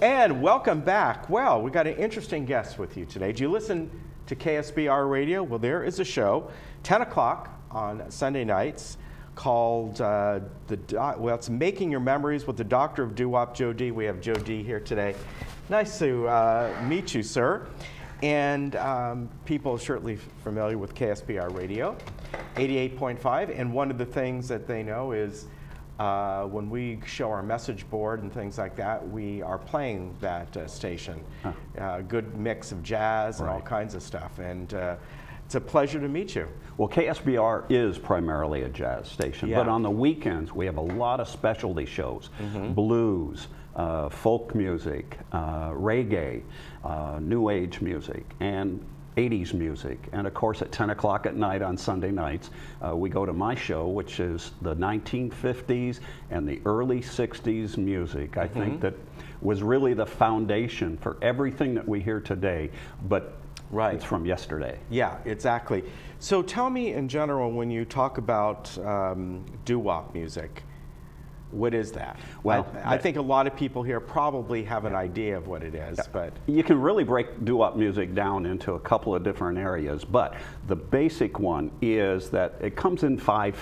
And welcome back. Well, we got an interesting guest with you today. Do you listen to KSBR Radio? Well, there is a show, 10 o'clock on Sunday nights, called it's Making Your Memories with the Doctor of Doo-Wop, Joe D. We have Joe D. here today. Nice to meet you, sir. And people are certainly familiar with KSBR Radio, 88.5. And one of the things that they know is when we show our message board and things like that, we are playing that station. Good mix of jazz and all kinds of stuff. And it's a pleasure to meet you. Well, KSBR is primarily a jazz station, but on the weekends we have a lot of specialty shows, blues, folk music, reggae, new age music, and 80s music. And of course at 10 o'clock at night on Sunday nights, we go to my show, which is the 1950s and the early 60s music. I think that was really the foundation for everything that we hear today, but it's from yesterday. Yeah, exactly. So tell me in general, when you talk about doo-wop music, what is that? Well, I think a lot of people here probably have an idea of what it is, but you can really break doo-wop music down into a couple of different areas, but the basic one is that it comes in five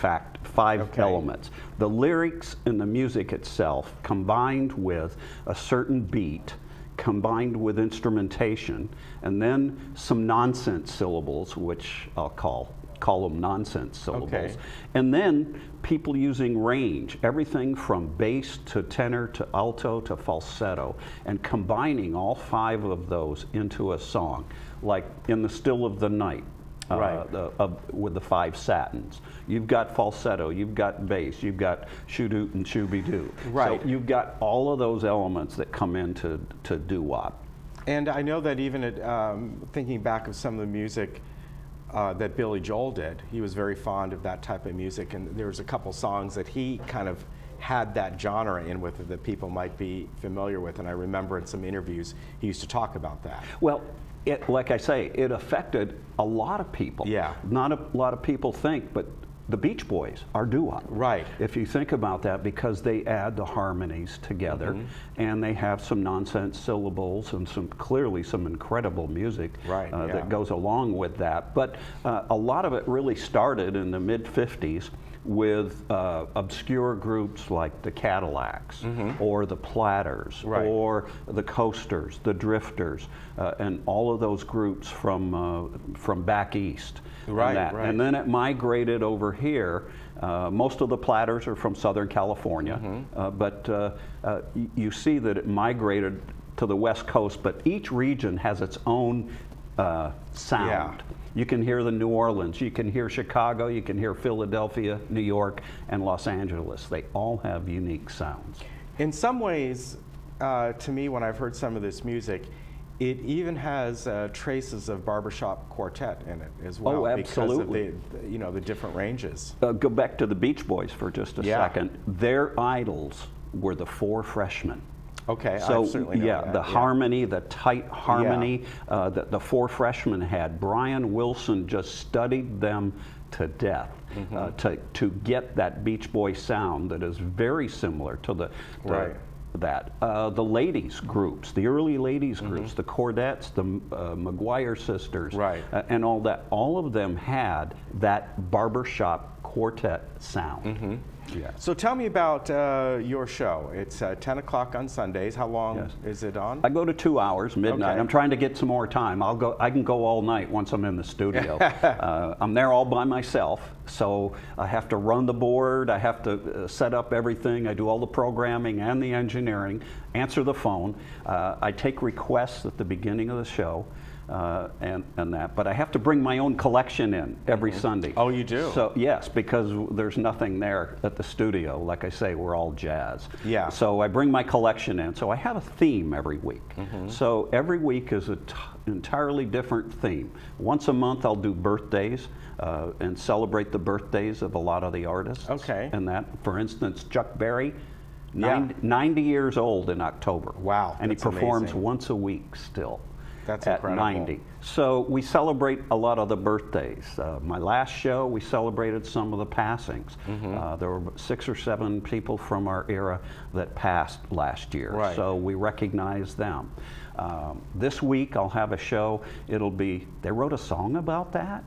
elements. The lyrics and the music itself combined with a certain beat, combined with instrumentation, and then some nonsense syllables, which I'll call them nonsense syllables. And then people using range, everything from bass to tenor to alto to falsetto, and combining all five of those into a song, like In the Still of the Night. With the five satins. You've got falsetto, you've got bass, you've got shoo-doot and shoo-be-doo. So you've got all of those elements that come into doo-wop. And I know that even thinking back of some of the music that Billy Joel did, he was very fond of that type of music, and there was a couple songs that he kind of had that genre in with it that people might be familiar with, and I remember in some interviews he used to talk about that. Well, like I say, it affected a lot of people. Yeah. Not a lot of people think, but the Beach Boys are doo-wop. Right. If you think about that, because they add the harmonies together, and they have some nonsense syllables and clearly some incredible music that goes along with that. But a lot of it really started in the mid-50s with obscure groups like the Cadillacs or the Platters or the Coasters, the Drifters, and all of those groups from back east. And then it migrated over here. Most of the Platters are from Southern California, but you see that it migrated to the West Coast, but each region has its own sound. You can hear the New Orleans, you can hear Chicago, you can hear Philadelphia, New York, and Los Angeles. They all have unique sounds. In some ways, to me, when I've heard some of this music, it even has traces of barbershop quartet in it as well. Oh, absolutely. Because of the different ranges. Go back to the Beach Boys for just a second. Their idols were the Four Freshmen. Okay, so I certainly know that. The harmony, the tight harmony that the Four Freshmen had. Brian Wilson just studied them to death to get that Beach Boy sound that is very similar to the ladies groups, the early ladies groups, the Cordettes, the McGuire sisters, and all that. All of them had that barbershop quartet sound. So tell me about your show. It's 10 o'clock on Sundays. How long is it on? I go to 2 hours, midnight. I'm trying to get some more time. I can go all night once I'm in the studio. I'm there all by myself, so I have to run the board. I have to set up everything. I do all the programming and the engineering, answer the phone. I take requests at the beginning of the show. And that, but I have to bring my own collection in every Sunday. Oh, you do? So yes, because there's nothing there at the studio. Like I say, we're all jazz. Yeah. So I bring my collection in. So I have a theme every week. So every week is an entirely different theme. Once a month, I'll do birthdays and celebrate the birthdays of a lot of the artists. Okay. And that, for instance, Chuck Berry. 90 years old in October. Wow. And he performs once a week still. That's at incredible. 90. So we celebrate a lot of the birthdays. My last show, we celebrated some of the passings. There were 6 or 7 people from our era that passed last year. Right. So we recognize them. This week I'll have a show. It'll be, they wrote a song about that.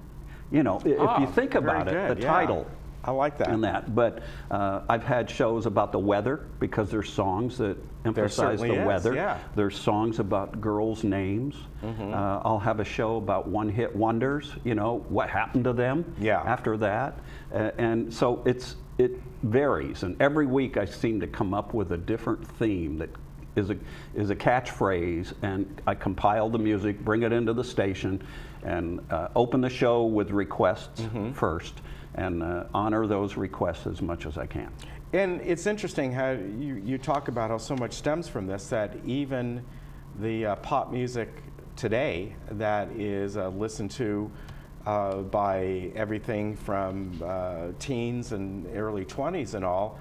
You know, if you think about it, the title. I like that. And that, but I've had shows about the weather because there's songs that emphasize the weather. Yeah. There's songs about girls' names. I'll have a show about one-hit wonders. You know, what happened to them after that, and so it varies. And every week I seem to come up with a different theme that is a catchphrase, and I compile the music, bring it into the station, and open the show with requests first, and honor those requests as much as I can. And it's interesting how you talk about how so much stems from this, that even the pop music today that is listened to by everything from teens and early 20s and all,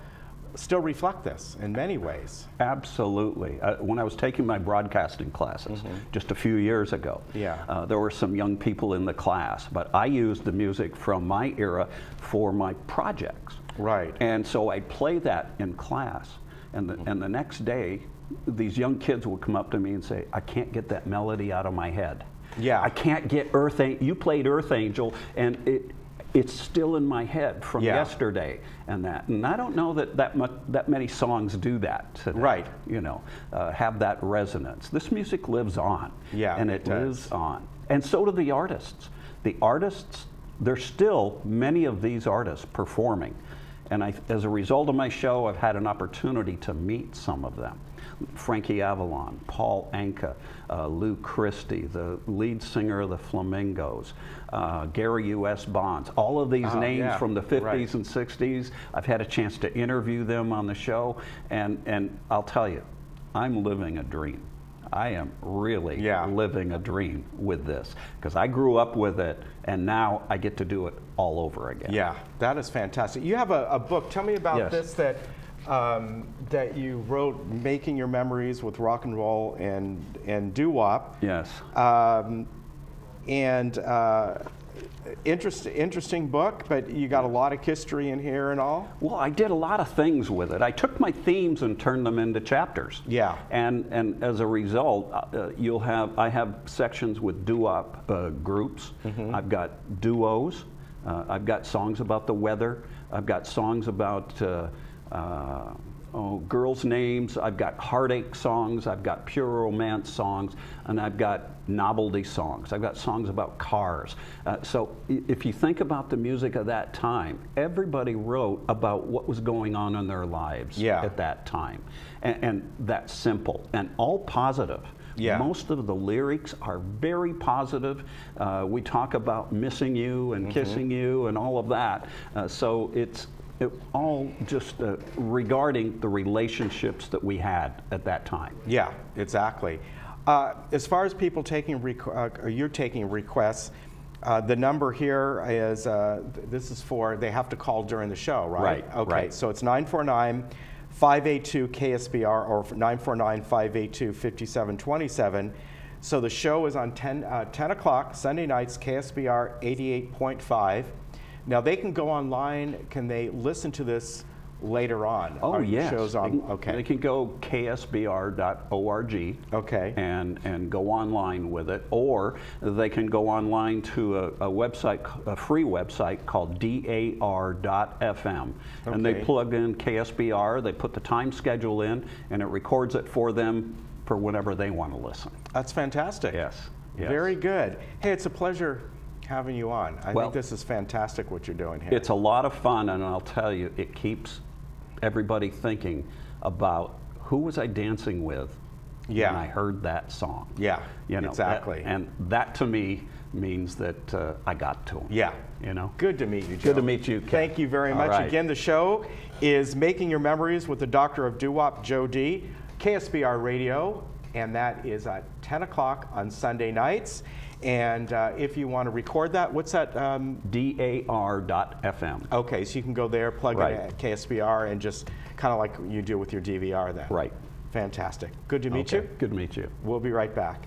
still reflect this in many ways. Absolutely. When I was taking my broadcasting classes just a few years ago, there were some young people in the class, but I used the music from my era for my projects. Right. And so I'd play that in class, and the next day, these young kids would come up to me and say, I can't get that melody out of my head. Yeah. I can't get Earth Angel. You played Earth Angel, and it's still in my head from yesterday, and I don't know that many songs do that today. Right. You know, have that resonance. This music lives on. Yeah, and it lives on, and so do the artists. The artists, there's still many of these artists performing, and as a result of my show, I've had an opportunity to meet some of them. Frankie Avalon, Paul Anka, Lou Christie, the lead singer of the Flamingos, Gary U.S. Bonds, all of these names from the 50s and 60s. I've had a chance to interview them on the show, and I'll tell you, I'm living a dream. I am really living a dream with this, because I grew up with it, and now I get to do it all over again. Yeah, that is fantastic. You have a book. Tell me about this that you wrote, Making Your Memories with Rock and Roll and Doo-Wop. Yes. Interesting book, but you got a lot of history in here and all. Well, I did a lot of things with it. I took my themes and turned them into chapters. Yeah. And as a result, I have sections with doo-wop groups. I've got duos. I've got songs about the weather. I've got songs about girls' names. I've got heartache songs. I've got pure romance songs, and I've got novelty songs. I've got songs about cars. So if you think about the music of that time, everybody wrote about what was going on in their lives at that time, and that's simple and all positive. Yeah. Most of the lyrics are very positive. We talk about missing you and kissing you and all of that. So it's all just regarding the relationships that we had at that time. Yeah, exactly. As far as people taking you're taking requests, the number here is this is for, they have to call during the show, right? Right. Okay. Right. So it's 949-582-KSBR or 949-582-5727. So the show is on 10 o'clock Sunday nights, KSBR 88.5. Now they can go online. Can they listen to this later on? Oh, yes. Shows on, They can go ksbr.org. Okay. And go online with it, or they can go online to a website, a free website called dar.fm, and they plug in KSBR. They put the time schedule in, and it records it for them for whenever they want to listen. That's fantastic. Yes. Very good. Hey, it's a pleasure having you on. I think this is fantastic what you're doing here. It's a lot of fun, and I'll tell you, it keeps everybody thinking about who was I dancing with when I heard that song. Yeah, you know, exactly. And that to me means that I got to him. Yeah. You know? Good to meet you, Joe. Good to meet you, Ken. Thank you very much. Right. Again, the show is Making Your Memories with the Doctor of Doo-Wop, Joe D. KSBR Radio, and that is at 10 o'clock on Sunday nights. And if you want to record that, what's that? DAR.FM. Okay, so you can go there, plug it at KSBR, and just kind of like you do with your DVR then. Right. Fantastic. Good to meet you. Good to meet you. We'll be right back.